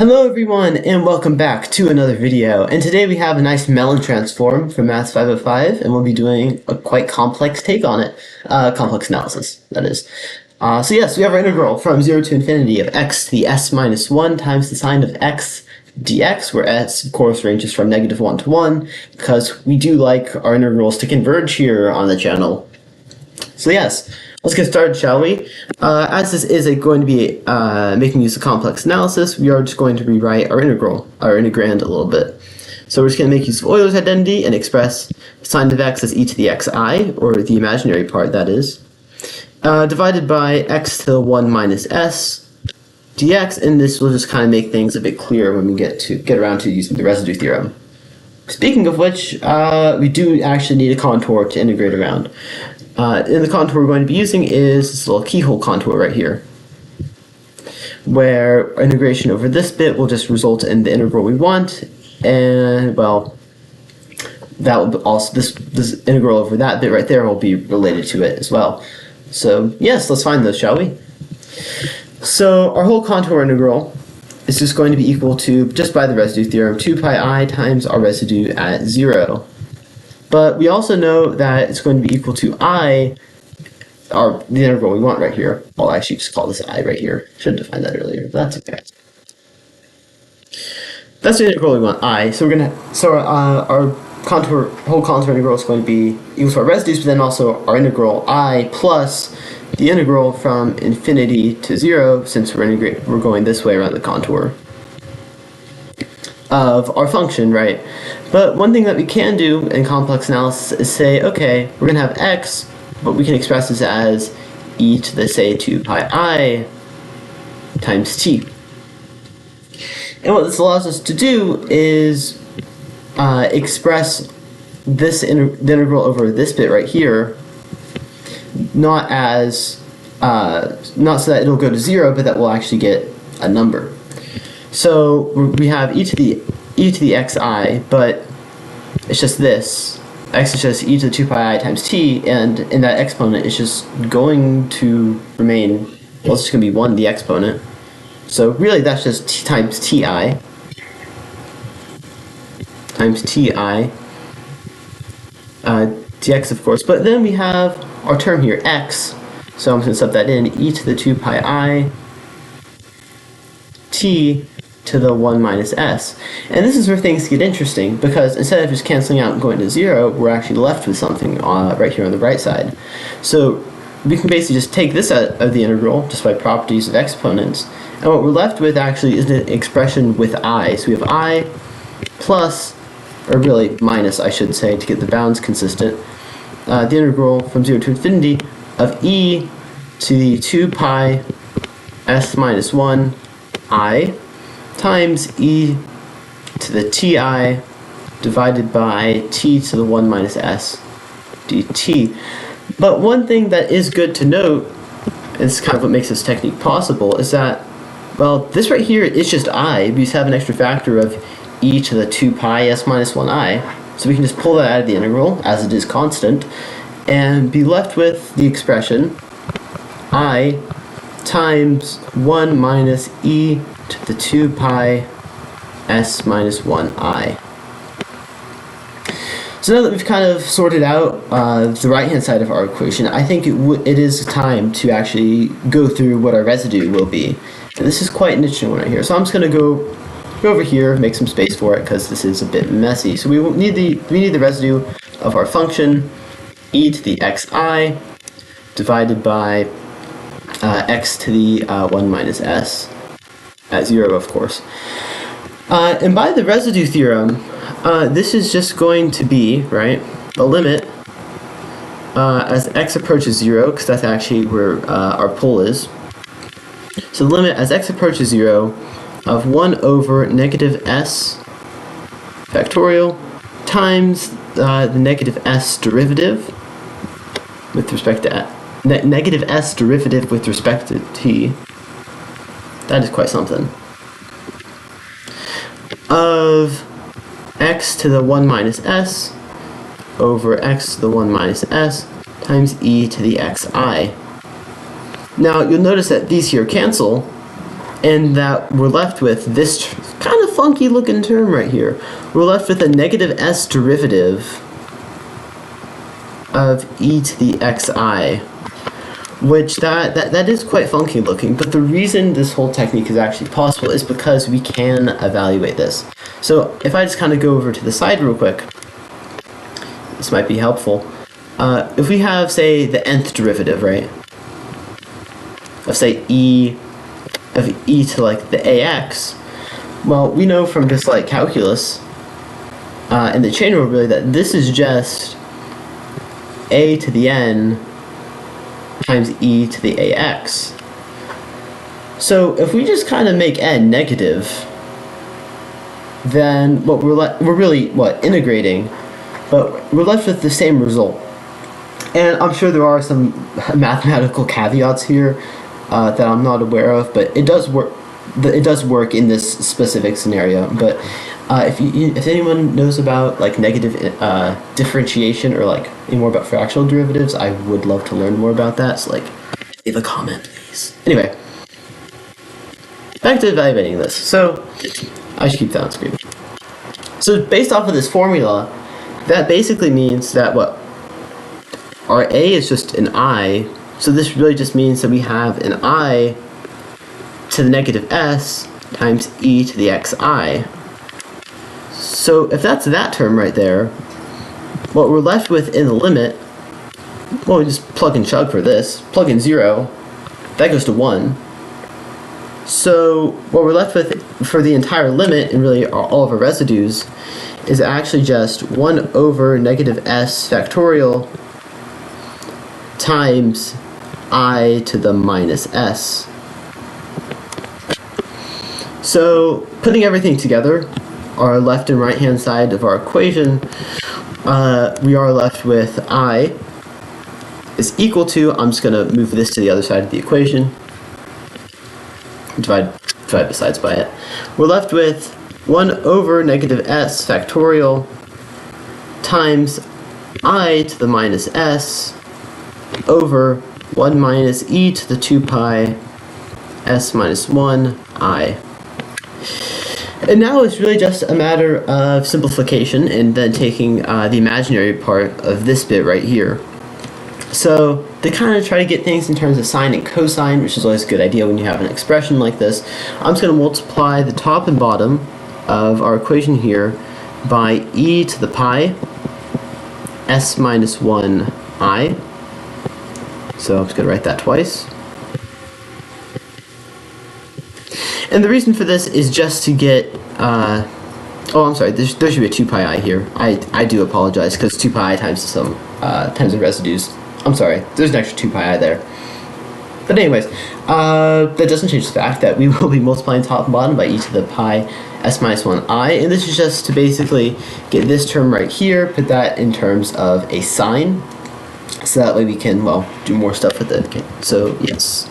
Hello everyone, and welcome back to another video. And today we have a nice Mellin transform from Maths 505, and we'll be doing a quite complex take on it. Complex analysis, that is. So yes, we have our integral from 0 to infinity of x to the s minus 1 times the sine of x dx, where s, of course, ranges from -1 to 1, because we do like our integrals to converge here on the channel. So yes, let's get started, shall we? As this is going to be making use of complex analysis, we are just going to rewrite our integrand a little bit. So we're just going to make use of Euler's identity and express sine of x as e to the xi, or the imaginary part, that is, divided by x to the 1 minus s dx, and this will just kind of make things a bit clearer when we get around to using the residue theorem. Speaking of which, we do actually need a contour to integrate around. And the contour we're going to be using is this little keyhole contour right here, where integration over this bit will just result in the integral we want, and well, that will also this integral over that bit right there will be related to it as well. So yes, let's find those, shall we? So our whole contour integral is just going to be equal to, just by the residue theorem, 2 pi I times our residue at 0. But we also know that it's going to be equal to I, the integral we want right here. I'll actually just call this I right here. Should have defined that earlier, but that's okay. That's the integral we want, I. So our whole contour integral is going to be equal to our residues, but then also our integral I plus the integral from infinity to 0, since we're going this way around the contour of our function, right? But one thing that we can do in complex analysis is say, okay, we're going to have x, but we can express this as e to the, say, 2 pi I times t. And what this allows us to do is express the integral over this bit right here, not so that it'll go to 0, but that we'll actually get a number. So we have e to the xi, but it's just this. X is just e to the 2 pi I times t, and in that exponent it's just going to remain, well, it's just going to be 1, the exponent. So really that's just t times ti dx, of course. But then we have our term here, x, so I'm going to sub that in, e to the 2 pi I t to the 1 minus s. And this is where things get interesting, because instead of just canceling out and going to 0, we're actually left with something right here on the right side. So we can basically just take this out of the integral just by properties of exponents, and what we're left with actually is an expression with I. So we have I plus, or really minus I should say, to get the bounds consistent, the integral from 0 to infinity of e to the 2 pi s minus 1 I times e to the ti divided by t to the 1 minus s dt. But one thing that is good to note, and this is kind of what makes this technique possible, is that, well, this right here is just I. We just have an extra factor of e to the 2 pi s minus 1 I. So we can just pull that out of the integral, as it is constant, and be left with the expression I times 1 minus e to the 2 pi s minus 1 I. So now that we've kind of sorted out the right-hand side of our equation, I think it is time to actually go through what our residue will be. And this is quite an interesting one right here. So I'm just going to go over here, make some space for it, because this is a bit messy. So we need the residue of our function, e to the xi, divided by x to the 1 minus s, at 0, of course. And by the residue theorem, this is just going to be, right, the limit as x approaches 0, because that's actually where our pole is. So the limit as x approaches 0 of 1 over negative s factorial times the negative s derivative with respect to negative s derivative with respect to t. That is quite something. Of x to the 1 minus s over x to the 1 minus s times e to the xi. Now you'll notice that these here cancel, and that we're left with this kind of funky looking term right here. We're left with a negative s derivative of e to the xi, which that is quite funky looking, but the reason this whole technique is actually possible is because we can evaluate this. So if I just kind of go over to the side real quick, this might be helpful. If we have, say, the nth derivative, right, of, say, e to, like, the ax, well, we know from just, like, calculus and the chain rule, really, that this is just a to the n times e to the ax. So if we just kind of make n negative, then what we're really integrating, but we're left with the same result. And I'm sure there are some mathematical caveats here that I'm not aware of, but it does work. It does work in this specific scenario. But if anyone knows about like negative differentiation or like any more about fractional derivatives, I would love to learn more about that. So like, leave a comment, please. Anyway, back to evaluating this. So I should keep that on screen. So based off of this formula, that basically means that what our a is just an I. So this really just means that we have an I to the negative s times e to the xi. So if that's that term right there, what we're left with in the limit, well, we just plug and chug for this. Plug in 0, that goes to 1. So what we're left with for the entire limit, and really all of our residues, is actually just 1 over negative s factorial times I to the minus s. So putting everything together, our left and right hand side of our equation, we are left with I is equal to, I'm just going to move this to the other side of the equation, divide the sides by it. We're left with 1 over negative s factorial times I to the minus s over 1 minus e to the 2 pi s minus 1 I. And now it's really just a matter of simplification and then taking the imaginary part of this bit right here. So to kind of try to get things in terms of sine and cosine, which is always a good idea when you have an expression like this, I'm just going to multiply the top and bottom of our equation here by e to the pi s minus 1 I. So I'm just going to write that twice. And the reason for this is just to get, oh, I'm sorry, there should be a 2 pi I here. I do apologize, because 2 pi I times some times the residues. I'm sorry, there's an extra 2 pi I there. But anyways, that doesn't change the fact that we will be multiplying top and bottom by e to the pi s minus 1 I, and this is just to basically get this term right here, put that in terms of a sine, so that way we can, well, do more stuff with it. Okay, so yes.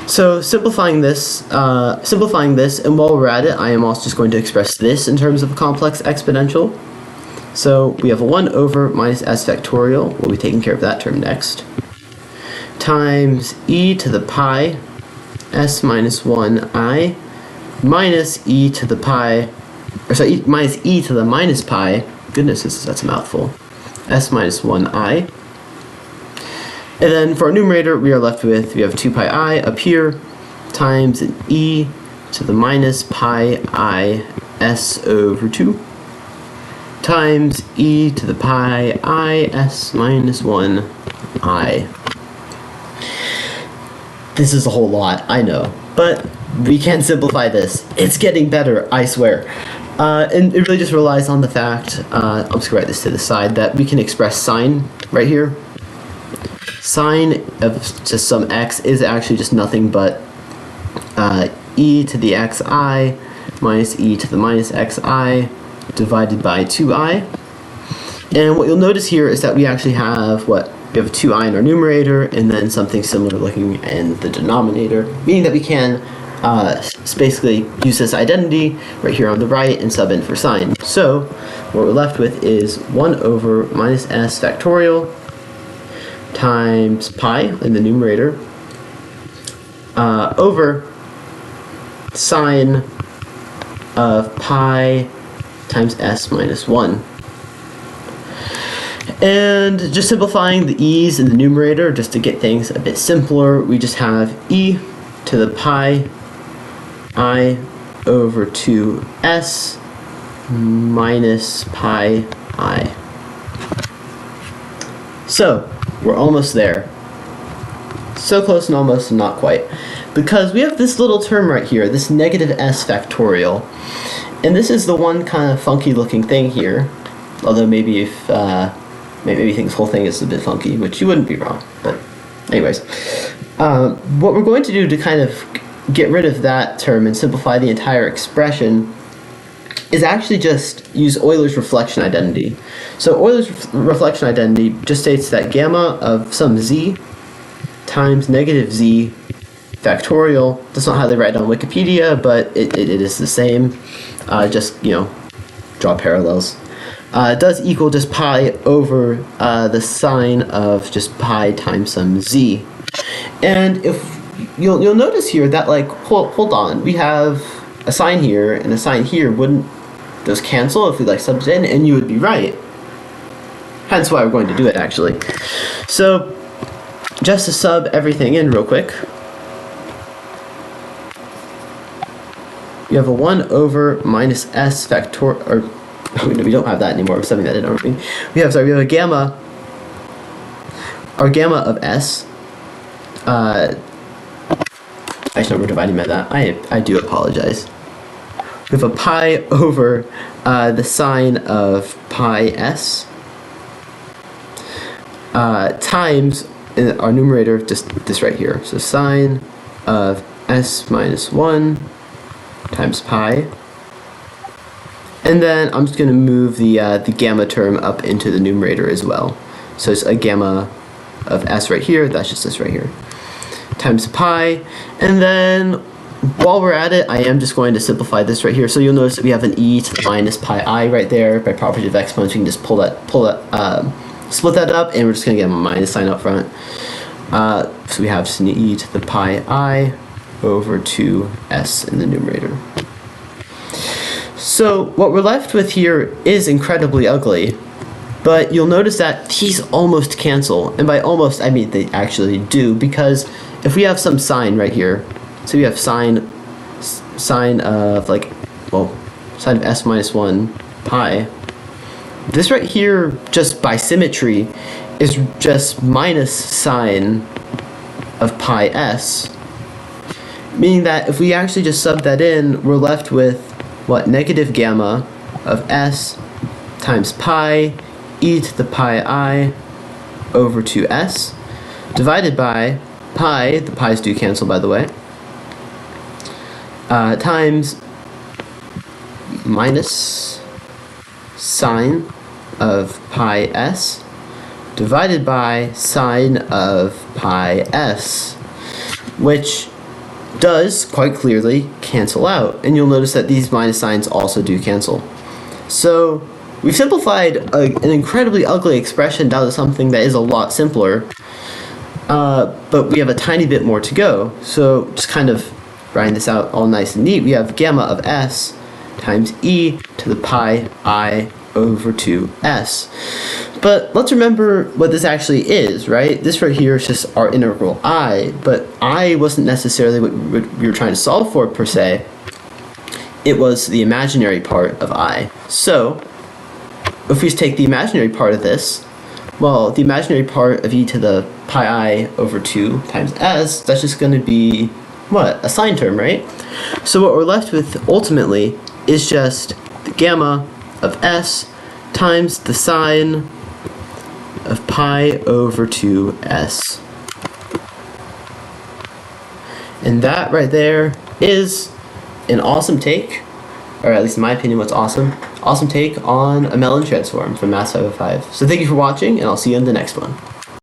So simplifying this, and while we're at it, I am also just going to express this in terms of a complex exponential. So we have a 1 over minus s factorial, we'll be taking care of that term next, times e to the pi s minus 1 I minus e to the pi, or sorry, minus e to the minus pi, goodness, that's a mouthful, s minus 1 I. And then for our numerator, we are left with, we have 2 pi I up here, times an e to the minus pi I s over 2, times e to the pi I s minus 1 I. This is a whole lot, I know, but we can simplify this. It's getting better, I swear. And it really just relies on the fact, I'm just going to write this to the side, that we can express sine right here. Sine of just some x is actually just nothing but e to the xi minus e to the minus xi divided by 2i. And what you'll notice here is that we actually have we have a 2i in our numerator and then something similar looking in the denominator, meaning that we can basically use this identity right here on the right and sub in for sine. So what we're left with is 1 over minus s factorial times pi in the numerator over sine of pi times s minus 1. And just simplifying the e's in the numerator, just to get things a bit simpler, we just have e to the pi I over 2s minus pi I. So, we're almost there. So close and almost and not quite. Because we have this little term right here, this negative s factorial. And this is the one kind of funky looking thing here. Although maybe if maybe you think this whole thing is a bit funky, which you wouldn't be wrong. But anyways, what we're going to do to kind of get rid of that term and simplify the entire expression is actually just use Euler's reflection identity. So Euler's reflection identity just states that gamma of some z times negative z factorial, that's not how they write it on Wikipedia, but it is the same, just, you know, draw parallels. Does equal just pi over the sine of just pi times some z. And if you'll notice here that, like, hold on, we have a sign here and a sign here. Wouldn't those cancel if we like subbed in? And you would be right. Hence why we're going to do it, actually. So just to sub everything in real quick, you have a 1 over minus s factorial, or we don't have that anymore. We're subbing that in, aren't we? We have a gamma, our gamma of s. Actually, no, we're dividing by that. I do apologize. We have a pi over the sine of pi s times, in our numerator, just this right here. So sine of s minus 1 times pi. And then I'm just going to move the gamma term up into the numerator as well. So it's a gamma of s right here, that's just this right here, times pi. And then while we're at it, I am just going to simplify this right here. So you'll notice that we have an e to the minus pi I right there. By property of exponents, we can just split that up, and we're just going to get a minus sign up front. So we have just an e to the pi I over 2s in the numerator. So what we're left with here is incredibly ugly, but you'll notice that these almost cancel, and by almost I mean they actually do, because if we have some sign right here, so we have sine of like, well, sine of s minus 1 pi, this right here, just by symmetry, is just minus sine of pi s, meaning that if we actually just sub that in, we're left with what, negative gamma of s times pi e to the pi I over 2s divided by pi, the pi's do cancel by the way, times minus sine of pi s divided by sine of pi s, which does quite clearly cancel out, and you'll notice that these minus signs also do cancel. So we've simplified an incredibly ugly expression down to something that is a lot simpler, but we have a tiny bit more to go. So just kind of writing this out all nice and neat, we have gamma of s times e to the pi I over 2s. But let's remember what this actually is, right? This right here is just our integral I, but I wasn't necessarily what we were trying to solve for per se. It was the imaginary part of I. So if we just take the imaginary part of this, well, the imaginary part of e to the pi I over 2 times s, that's just going to be, what, a sine term, right? So what we're left with ultimately is just the gamma of s times the sine of pi over 2s. And that right there is an awesome take, or at least in my opinion what's awesome take on a Mellin transform from Math 505. So thank you for watching, and I'll see you in the next one.